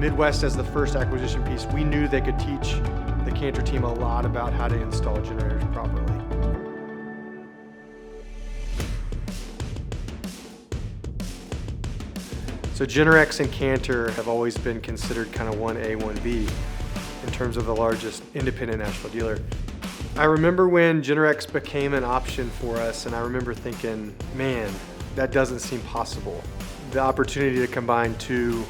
Midwest as the first acquisition piece, we knew they could teach the Canter team a lot about how to install generators properly. So GenerX and Canter have always been considered kind of 1A, 1B in terms of the largest independent national dealer. I remember when GenerX became an option for us, and I remember thinking, man, that doesn't seem possible. The opportunity to combine two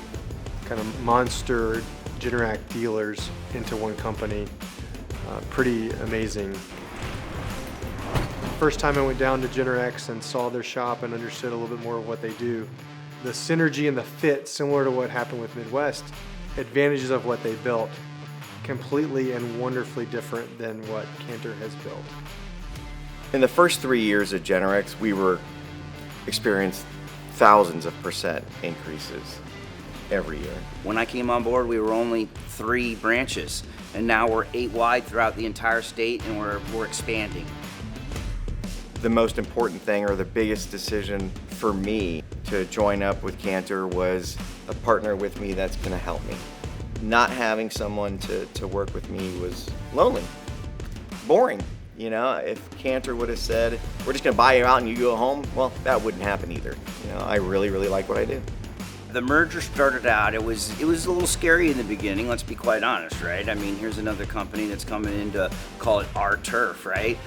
kind of monster Generac dealers into one company, pretty amazing. First time I went down to GenerX and saw their shop and understood a little bit more of what they do. The synergy and the fit, similar to what happened with Midwest, advantages of what they built, completely and wonderfully different than what Canter has built. In the first 3 years at GenerX, we experienced thousands of % increases every year. When I came on board, we were only 3 branches, and now we're 8 wide throughout the entire state, and we're expanding. The most important thing, or the biggest decision for me to join up with Canter, was a partner with me that's going to help me. Not having someone to work with me was lonely, boring. You know, if Canter would have said, we're just going to buy you out and you go home, well, that wouldn't happen either. You know, I really like what I do. The merger started out, it was a little scary in the beginning, let's be quite honest, right? I mean, here's another company that's coming in to call it our turf, right?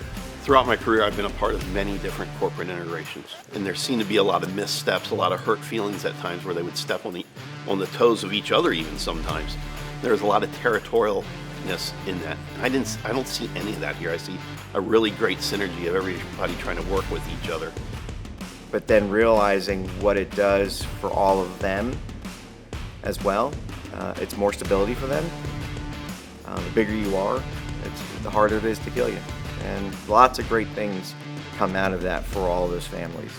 Throughout my career, I've been a part of many different corporate integrations, and there seemed to be a lot of missteps, a lot of hurt feelings at times where they would step on the toes of each other even sometimes. There's a lot of territorialness in that. I don't see any of that here. I see a really great synergy of everybody trying to work with each other. But then realizing what it does for all of them as well, it's more stability for them. The bigger you are, the harder it is to kill you. And lots of great things come out of that for all of those families.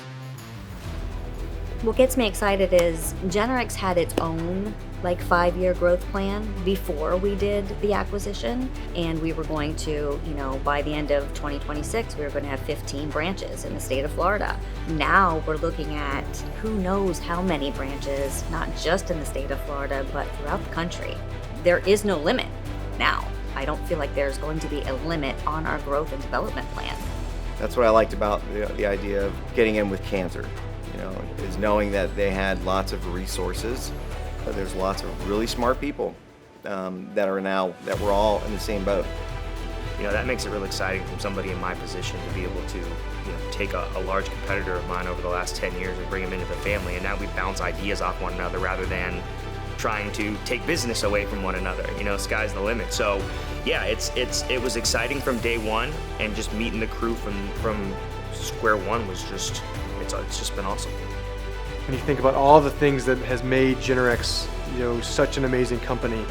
What gets me excited is GenerX had its own 5-year growth plan before we did the acquisition, and we were going to, by the end of 2026, we were going to have 15 branches in the state of Florida. Now we're looking at who knows how many branches, not just in the state of Florida, but throughout the country. There is no limit now. I don't feel like there's going to be a limit on our growth and development plan. That's what I liked about the idea of getting in with Canter, is knowing that they had lots of resources. There's lots of really smart people that we're all in the same boat. That makes it real exciting from somebody in my position to be able to take a large competitor of mine over the last 10 years and bring him into the family, and now we bounce ideas off one another rather than trying to take business away from one another. Sky's the limit. So yeah, it was exciting from day one, and just meeting the crew from square one was it's just been awesome. When you think about all the things that has made GenerX, such an amazing company,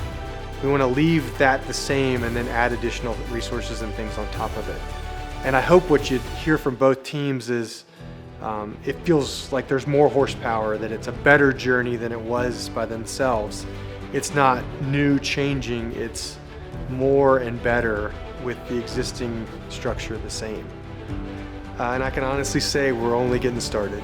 we want to leave that the same and then add additional resources and things on top of it. And I hope what you hear from both teams is it feels like there's more horsepower, that it's a better journey than it was by themselves. It's not new changing, it's more and better with the existing structure the same. And I can honestly say we're only getting started.